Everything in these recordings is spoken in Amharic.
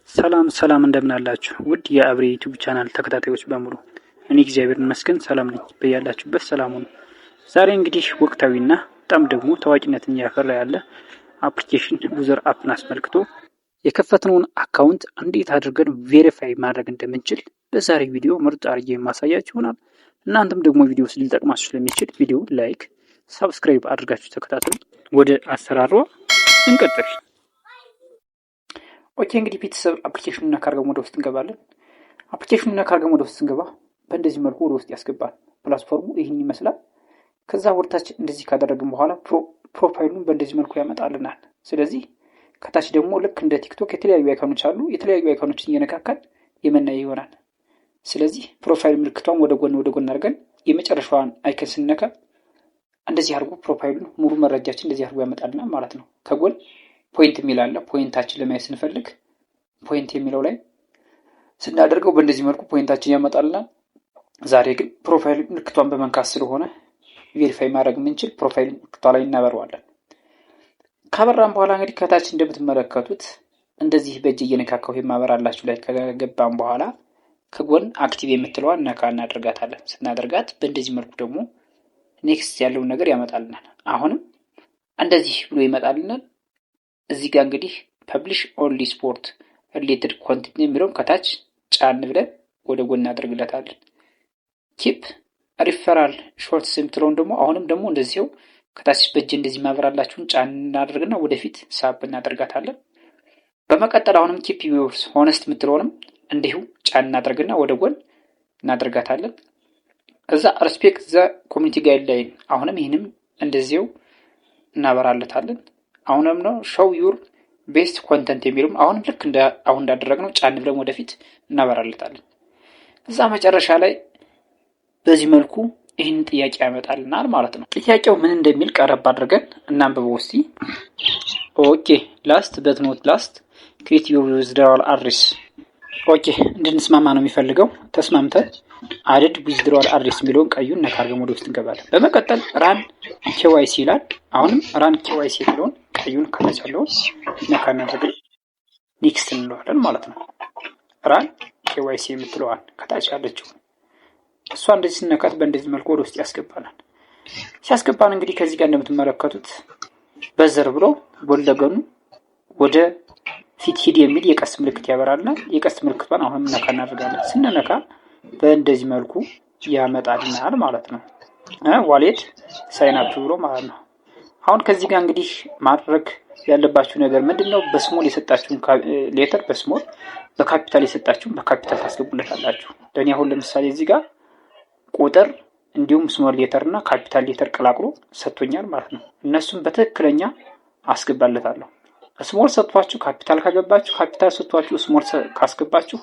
ሰላም እንደምን አላችሁ ውድ የአብሬ ዩቲዩብ ቻናል ተከታታዮች በሙሉ። እኔ እግዚአብሔር ይመስገን ሰላም ነኝ። በያላችሁበት ሰላም ሁኑ። ዛሬ እንግዲህ ወቅታዊና በጣም ደግሞ ታዋቂነትን እያፈራ ያለ አፕሊኬሽን ዩዘር አፕን አስመልክቶ የከፈትነውን አካውንት እንዴት አድርገን ቬሪፋይ ማድረግ እንደምንችል በዛሬ ቪዲዮ ምርጥ አድርጌ የማሳያችሁ ይሆናል። እናንተም ደግሞ ቪዲዮ ሊጠቅማችሁ ስለሚችል ቪዲዮ ላይክ፣ ሰብስክራይብ አድርጋችሁ ተከታተሉ። ወደ አሰራሯ እንቀጥል። ኦኬ እንግዲህ ቤተሰብ አፕሊኬሽኑን ካርገን ወደ ውስጥ እንገባለን። አፕሊኬሽኑን ካርገን ወደ ውስጥ ስንገባ በእንደዚህ መልኩ ወደ ውስጥ ያስገባል። ፕላትፎርሙ ይህን ይመስላል። ከዛ ወርታች እንደዚህ ካደረግን በኋላ ፕሮፋይሉን በእንደዚህ መልኩ ያመጣልናል። ስለዚህ ከታች ደግሞ ልክ እንደ ቲክቶክ የተለያዩ አይኮኖች አሉ። የተለያዩ አይኮኖችን እየነካካል የምናየው ይሆናል። ስለዚህ ፕሮፋይል ምልክቷን ወደ ጎን አድርገን የመጨረሻዋን አይከን ስንነካ እንደዚህ አድርጎ ፕሮፋይሉን ሙሉ መረጃችን እንደዚህ አድርጎ ያመጣልናል ማለት ነው። ከጎን ፖይንት የሚል አለ። ፖይንታችን ለማየት ስንፈልግ ፖይንት የሚለው ላይ ስናደርገው በእንደዚህ መልኩ ፖይንታችን ያመጣልናል። ዛሬ ግን ፕሮፋይል ምልክቷን በመንካት ስለሆነ ቬሪፋይ ማድረግ የምንችል ፕሮፋይል ምልክቷ ላይ እናበረዋለን። ካበራን በኋላ እንግዲህ ከታች እንደምትመለከቱት እንደዚህ በእጅ እየነካካው የማበራላችሁ ላይ ከገባን በኋላ ከጎን አክቲቭ የምትለዋን ነካ እናደርጋታለን። ስናደርጋት በእንደዚህ መልኩ ደግሞ ኔክስት ያለውን ነገር ያመጣልናል። አሁንም እንደዚህ ብሎ ይመጣልናል። እዚህ ጋር እንግዲህ ፐብሊሽ ኦንሊ ስፖርት ሪሌትድ ኮንቴንት የሚለውን ከታች ጫን ብለን ወደ ጎን እናደርግለታለን። ኪፕ ሪፈራል ሾርትስ የምትለውን ደግሞ አሁንም ደግሞ እንደዚህው ከታች በእጅ እንደዚህ ማበራላችሁን ጫን እናደርግና ወደፊት ሳብ እናደርጋታለን። በመቀጠል አሁንም ኪፕ ዩርስ ሆነስት የምትለውንም እንዲሁ ጫን እናደርግና ወደ ጎን እናደርጋታለን። እዛ ሪስፔክት ዘ ኮሚኒቲ ጋይድላይን አሁንም ይህንም እንደዚህው እናበራለታለን። አሁንም ነው ሾው ዩር ቤስት ኮንተንት የሚሉም አሁንም ልክ እንደ አሁን እንዳደረግነው ጫን ብለን ወደፊት እናበራለታለን። እዛ መጨረሻ ላይ በዚህ መልኩ ይህንን ጥያቄ ያመጣልናል ማለት ነው። ጥያቄው ምን እንደሚል ቀረብ አድርገን እናንብበው እስቲ። ኦኬ ላስት በት ኖት ላስት ክሬት ዩር ዊዝድራዋል አድሬስ። ኦኬ እንድንስማማ ነው የሚፈልገው። ተስማምተን አድድ ዊዝድራዋል አድሬስ የሚለውን ቀዩን ነካ አድርገን ወደ ውስጥ እንገባለን። በመቀጠል ራን ኬዋይሲ ይላል። አሁንም ራን ኬዋይሲ የሚለውን ቀዩን ከታች ያለውን ነካ እናደርጋለን። ኔክስት እንለዋለን ማለት ነው። ራን ኬዋይሲ የምትለዋን ከታች ያለችው እሷ እንደዚህ ስነካት በእንደዚህ መልኩ ወደ ውስጥ ያስገባናል። ሲያስገባን እንግዲህ ከዚህ ጋር እንደምትመለከቱት በዘር ብሎ ጎለገኑ ወደ ፊት ሂድ የሚል የቀስት ምልክት ያበራልና የቀስት ምልክቷን አሁንም ነካ እናደርጋለን። ስንነካ በእንደዚህ መልኩ ያመጣልናል ማለት ነው። ዋሌት ሳይን አፕ ብሎ ማለት ነው። አሁን ከዚህ ጋር እንግዲህ ማድረግ ያለባችሁ ነገር ምንድነው? በስሞል የሰጣችሁን ሌተር በስሞል በካፒታል የሰጣችሁን በካፒታል ታስገቡለታላችሁ። ለኔ አሁን ለምሳሌ እዚህ ጋር ቁጥር እንዲሁም ስሞል ሌተር እና ካፒታል ሌተር ቀላቅሎ ሰጥቶኛል ማለት ነው። እነሱም በትክክለኛ አስገባለታለሁ። ስሞል ሰጥቷችሁ ካፒታል ካገባችሁ ካፒታል ሰጥቷችሁ ስሞል ካስገባችሁ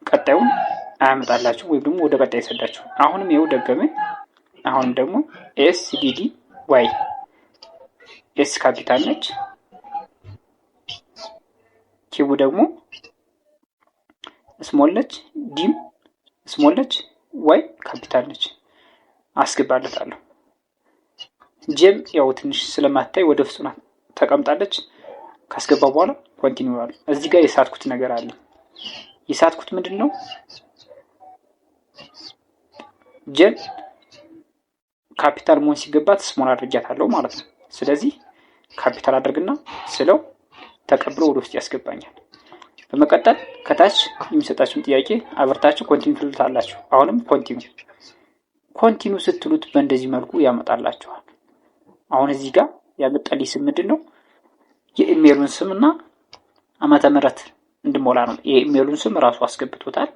ቀጣዩን አያመጣላችሁ ወይም ደግሞ ወደ ቀጣይ ይሰዳችሁ። አሁንም ይኸው ደገመኝ። አሁንም ደግሞ ኤስ ዲ ዲ ዋይ ኤስ ካፒታል ነች። ኪቡ ደግሞ ስሞል ነች። ዲም ስሞል ነች። ዋይ ካፒታል ነች። አስገባለታለሁ። ጄም ያው ትንሽ ስለማታይ ወደ ፍጹም ተቀምጣለች። ካስገባ በኋላ ኮንቲኒው አለ። እዚህ ጋር የሳትኩት ነገር አለ። የሳትኩት ምንድነው? ጄም ካፒታል መሆን ሲገባት ስሞል አድርጊያታለሁ ማለት ነው። ስለዚህ ካፒታል አድርግና ስለው ተቀብሎ ወደ ውስጥ ያስገባኛል። በመቀጠል ከታች የሚሰጣችሁን ጥያቄ አብርታችሁ ኮንቲኒው ትሉታላችሁ። አሁንም ኮንቲኒው ስትሉት በእንደዚህ መልኩ ያመጣላችኋል። አሁን እዚህ ጋር ያመጣልኝ ስም ምንድነው? የኢሜሉን ስምና ዓመተ ምህረት እንድሞላ ነው። የኢሜሉን ስም ራሱ አስገብቶታል።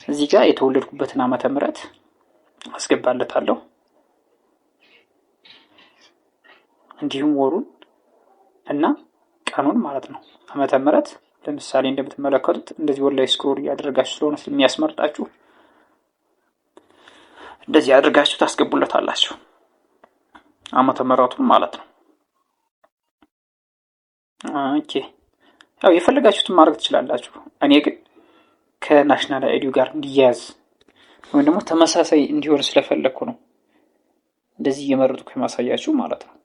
እዚህ ጋር የተወለድኩበትን ዓመተ ምህረት አስገባለታለሁ። እንዲሁም ወሩን እና ቀኑን ማለት ነው። ዓመተ ምህረት ለምሳሌ እንደምትመለከቱት እንደዚህ ወደ ላይ ስክሮል ያደርጋችሁ ስለሆነ ስለሚያስመርጣችሁ እንደዚህ አድርጋችሁ ታስገቡለታላችሁ ዓመተ ምህረቱን ማለት ነው። ኦኬ ያው የፈለጋችሁትን ማድረግ ትችላላችሁ። እኔ ግን ከናሽናል አይዲው ጋር እንዲያያዝ ወይም ደግሞ ተመሳሳይ እንዲሆን ስለፈለኩ ነው እንደዚህ እየመረጥኩ የማሳያችሁ ማለት ነው።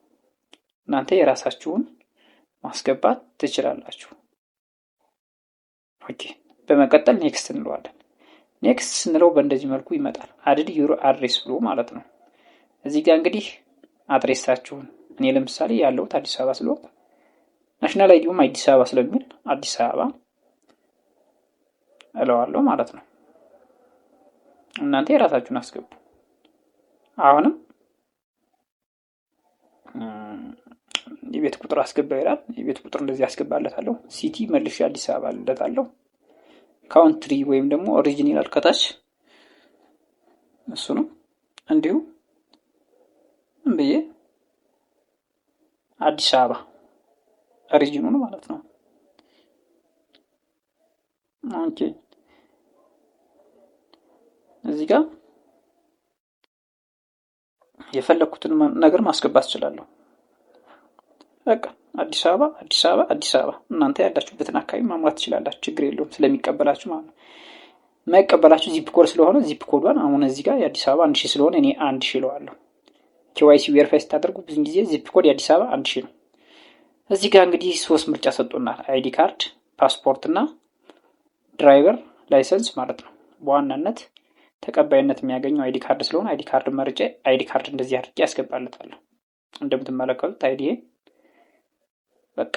እናንተ የራሳችሁን ማስገባት ትችላላችሁ። ኦኬ። በመቀጠል ኔክስት እንለዋለን። ኔክስት ስንለው በእንደዚህ መልኩ ይመጣል። አድድ ዩር አድሬስ ብሎ ማለት ነው። እዚህ ጋር እንግዲህ አድሬሳችሁን እኔ ለምሳሌ ያለሁት አዲስ አበባ ስለሆነ ናሽናል አይዲውም አዲስ አበባ ስለሚል አዲስ አበባ እለዋለሁ ማለት ነው። እናንተ የራሳችሁን አስገቡ። አሁንም የቤት ቁጥር አስገባ ይላል። የቤት ቁጥር እንደዚህ አስገባለታለሁ። ሲቲ መልሼ አዲስ አበባ ልለታለሁ። ካውንትሪ ወይም ደግሞ ኦሪጂን ይላል ከታች እሱ ነው። እንዲሁ ብዬ አዲስ አበባ ኦሪጂኑ ነው ማለት ነው። ኦኬ እዚህ ጋር የፈለኩትን ነገር ማስገባት እችላለሁ። በቃ አዲስ አበባ አዲስ አበባ አዲስ አበባ እናንተ ያላችሁበትን አካባቢ ማሟላት ትችላላችሁ። ችግር የለውም ስለሚቀበላችሁ ማለት ነው። የማይቀበላችሁ ዚፕ ኮድ ስለሆነ ዚፕ ኮዷን አሁን እዚህ ጋር የአዲስ አበባ 1000 ስለሆነ እኔ 1000 እለዋለሁ። ኬዋይሲ ቬሪፋይ ስታደርጉ ብዙ ጊዜ ዚፕ ኮድ የአዲስ አበባ 1000 ነው። እዚህ ጋር እንግዲህ 3 ምርጫ ሰጥቶናል። አይዲ ካርድ፣ ፓስፖርት እና ድራይቨር ላይሰንስ ማለት ነው። በዋናነት ተቀባይነት የሚያገኘው አይዲ ካርድ ስለሆነ አይዲ ካርድ መርጬ አይዲ ካርድ እንደዚህ አድርጌ ያስገባለታለሁ። እንደምትመለከቱት አይዲ በቃ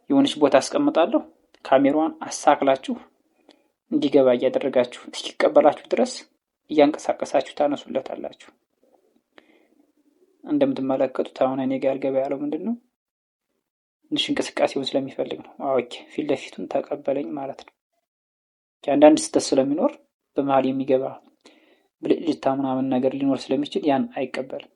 የሆነች ቦታ አስቀምጣለሁ። ካሜራዋን አሳክላችሁ እንዲገባ እያደረጋችሁ እስኪቀበላችሁ ድረስ እያንቀሳቀሳችሁ ታነሱለታላችሁ። እንደምትመለከቱት አሁን እኔ ጋር ያልገባ ያለው ምንድነው? ትንሽ እንቅስቃሴውን ስለሚፈልግ ነው። ኦኬ ፊት ለፊቱን ተቀበለኝ ማለት ነው። አንዳንድ ስህተት ስለሚኖር በመሀል የሚገባ ብልጭታ ምናምን ነገር ሊኖር ስለሚችል ያን አይቀበልም።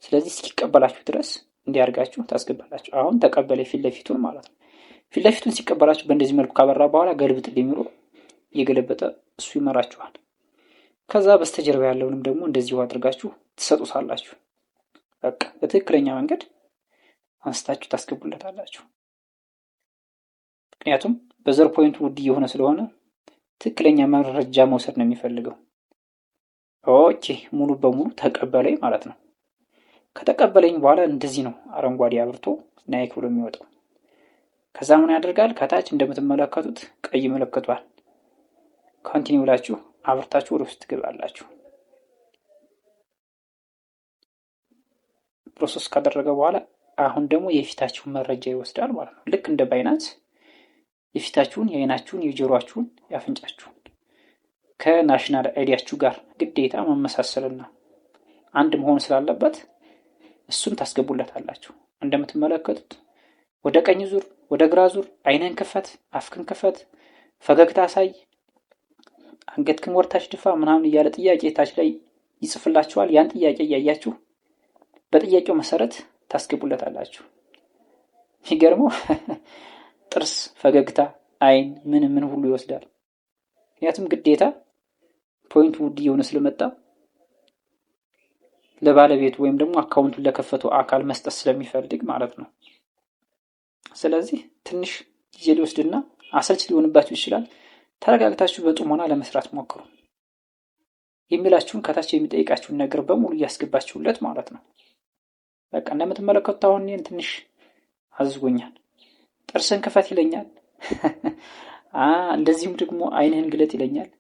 ስለዚህ እስኪቀበላችሁ ድረስ እንዲያርጋችሁ ታስገባላችሁ። አሁን ተቀበለ ፊት ለፊቱን ማለት ነው። ፊት ለፊቱን ሲቀበላችሁ በእንደዚህ መልኩ ካበራ በኋላ ገልብጥ ሊሚሮ እየገለበጠ እሱ ይመራችኋል። ከዛ በስተጀርባ ያለውንም ደግሞ እንደዚሁ አድርጋችሁ ትሰጡታላችሁ። በቃ በትክክለኛ መንገድ አንስታችሁ ታስገቡለታላችሁ። ምክንያቱም በዘር ፖይንቱ ውድ እየሆነ ስለሆነ ትክክለኛ መረጃ መውሰድ ነው የሚፈልገው። ኦኬ ሙሉ በሙሉ ተቀበለኝ ማለት ነው። ከተቀበለኝ በኋላ እንደዚህ ነው አረንጓዴ አብርቶ ናይክ ብሎ የሚወጣው። ከዛ ምን ያደርጋል? ከታች እንደምትመለከቱት ቀይ ምልክቷል። ኮንቲኒው ብላችሁ አብርታችሁ ወደ ውስጥ ትገባላችሁ። ፕሮሰስ ካደረገ በኋላ አሁን ደግሞ የፊታችሁን መረጃ ይወስዳል ማለት ነው። ልክ እንደ ባይናንስ የፊታችሁን፣ የአይናችሁን፣ የጆሮአችሁን፣ ያፍንጫችሁን ከናሽናል አይዲያችሁ ጋር ግዴታ መመሳሰልና አንድ መሆን ስላለበት እሱን ታስገቡለታላችሁ። እንደምትመለከቱት ወደ ቀኝ ዙር፣ ወደ ግራ ዙር፣ አይነን ክፈት፣ አፍክን ክፈት፣ ፈገግታ አሳይ፣ አንገትክን ወርታች ድፋ ምናምን እያለ ጥያቄ ታች ላይ ይጽፍላችኋል። ያን ጥያቄ እያያችሁ በጥያቄው መሰረት ታስገቡለታላችሁ። የሚገርመው ጥርስ፣ ፈገግታ፣ አይን ምን ሁሉ ይወስዳል። ምክንያቱም ግዴታ ፖይንቱ ውድ እየሆነ ስለመጣ ለባለቤቱ ወይም ደግሞ አካውንቱን ለከፈተው አካል መስጠት ስለሚፈልግ ማለት ነው። ስለዚህ ትንሽ ጊዜ ሊወስድና አሰልች ሊሆንባችሁ ይችላል። ተረጋግታችሁ በጥሞና ለመስራት ሞክሩ። የሚላችሁን ከታች የሚጠይቃችሁን ነገር በሙሉ እያስገባችሁለት ማለት ነው። በቃ እንደምትመለከቱት አሁን እኔን ትንሽ አዝጎኛል። ጥርስን ክፈት ይለኛል። እንደዚሁም ደግሞ አይንህን ግለጥ ይለኛል።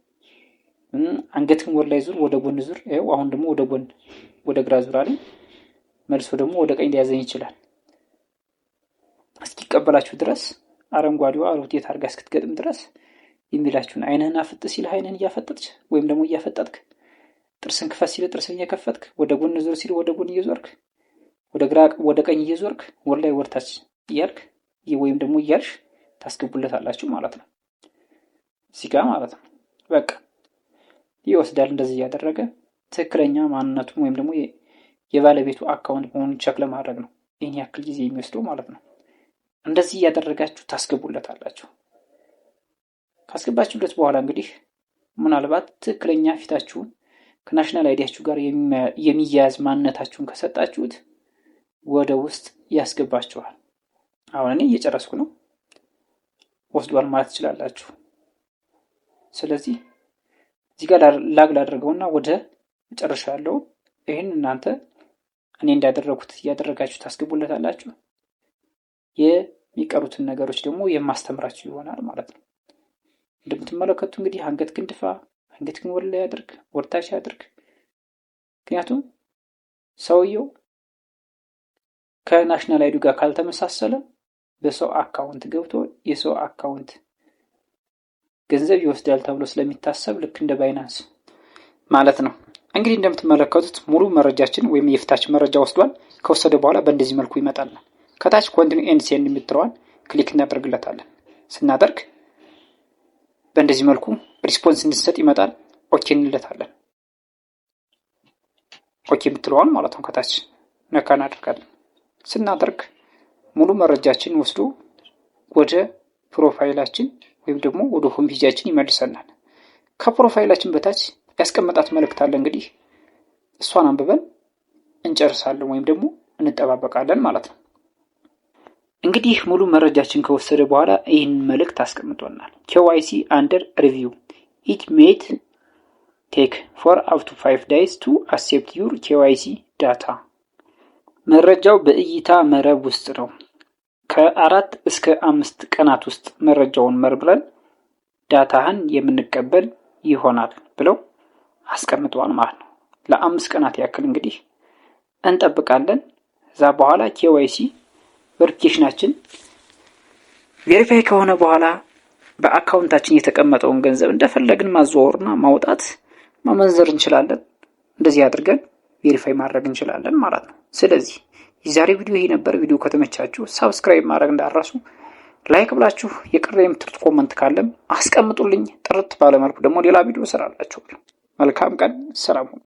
አንገትህን ወደ ላይ ዙር፣ ወደ ጎን ዙር። ይኸው አሁን ደግሞ ወደ ጎን ወደ ግራ ዙር አለኝ። መልሶ ደግሞ ወደ ቀኝ ሊያዘኝ ይችላል። እስኪቀበላችሁ ድረስ አረንጓዴዋ ሮቴት አድርጋ እስክትገጥም ድረስ የሚላችሁን አይንህን አፍጥ ሲል አይንህን እያፈጠጥክ ወይም ደግሞ እያፈጠጥክ፣ ጥርስን ክፈት ሲል ጥርስን እየከፈትክ፣ ወደ ጎን ዙር ሲል ወደ ጎን እየዞርክ፣ ወደ ግራ ወደ ቀኝ እየዞርክ፣ ወደ ላይ ወርታች እያልክ ወይም ደግሞ እያልሽ ታስገቡለታላችሁ ማለት ነው። እዚህ ጋር ማለት ነው። በቃ ይወስዳል። እንደዚህ እያደረገ ትክክለኛ ማንነቱን ወይም ደግሞ የባለቤቱ አካውንት መሆኑን ቸክ ለማድረግ ነው ይህን ያክል ጊዜ የሚወስደው ማለት ነው። እንደዚህ እያደረጋችሁ ታስገቡለታላችሁ። ካስገባችሁለት በኋላ እንግዲህ ምናልባት ትክክለኛ ፊታችሁን ከናሽናል አይዲያችሁ ጋር የሚያያዝ ማንነታችሁን ከሰጣችሁት ወደ ውስጥ ያስገባችኋል። አሁን እኔ እየጨረስኩ ነው። ወስዷል ማለት ትችላላችሁ። ስለዚህ እዚህ ጋር ላግ ላድርገውና ወደ መጨረሻ ያለው ይህን እናንተ እኔ እንዳደረኩት እያደረጋችሁ ታስገቡለታላችሁ። የሚቀሩትን ነገሮች ደግሞ የማስተምራችሁ ይሆናል ማለት ነው። እንደምትመለከቱ እንግዲህ አንገት ግንድፋ፣ አንገት ግን ወደ ላይ ያድርግ፣ ወደታች ያድርግ። ምክንያቱም ሰውየው ከናሽናል አይዲ ጋር ካልተመሳሰለ በሰው አካውንት ገብቶ የሰው አካውንት ገንዘብ ይወስዳል ተብሎ ስለሚታሰብ ልክ እንደ ባይናንስ ማለት ነው። እንግዲህ እንደምትመለከቱት ሙሉ መረጃችን ወይም የፊታችን መረጃ ወስዷል። ከወሰደ በኋላ በእንደዚህ መልኩ ይመጣል። ከታች ኮንቲኒው ኤንድ ሴንድ የምትለዋን ክሊክ እናደርግለታለን። ስናደርግ በእንደዚህ መልኩ ሪስፖንስ እንድንሰጥ ይመጣል። ኦኬ እንለታለን። ኦኬ የምትለዋን ማለት ነው ከታች ነካ እናደርጋለን። ስናደርግ ሙሉ መረጃችን ወስዶ ወደ ፕሮፋይላችን ወይም ደግሞ ወደ ሆም ፔጃችን ይመልሰናል። ከፕሮፋይላችን በታች ያስቀመጣት መልእክት አለ። እንግዲህ እሷን አንብበን እንጨርሳለን ወይም ደግሞ እንጠባበቃለን ማለት ነው። እንግዲህ ሙሉ መረጃችን ከወሰደ በኋላ ይህን መልእክት አስቀምጦናል። KYC under review. It may take 4 up to 5 days to accept your KYC data. መረጃው በእይታ መረብ ውስጥ ነው። ከ4 እስከ 5 ቀናት ውስጥ መረጃውን መርምረን ዳታህን የምንቀበል ይሆናል ብለው አስቀምጠዋል ማለት ነው። ለ5 ቀናት ያክል እንግዲህ እንጠብቃለን። እዛ በኋላ KYC ቬሪፊኬሽናችን ቬሪፋይ ከሆነ በኋላ በአካውንታችን የተቀመጠውን ገንዘብ እንደፈለግን ማዘዋወርና ማውጣት ማመንዘር እንችላለን። እንደዚህ አድርገን ቬሪፋይ ማድረግ እንችላለን ማለት ነው። ስለዚህ የዛሬ ቪዲዮ ይሄ ነበር። ቪዲዮ ከተመቻችሁ ሰብስክራይብ ማድረግ እንዳትረሱ። ላይክ ብላችሁ የቀረ የምትሉት ኮሜንት ካለም አስቀምጡልኝ። ጥርት ባለ መልኩ ደግሞ ሌላ ቪዲዮ እሰራላችኋለሁ። መልካም ቀን። ሰላም ሁኑ።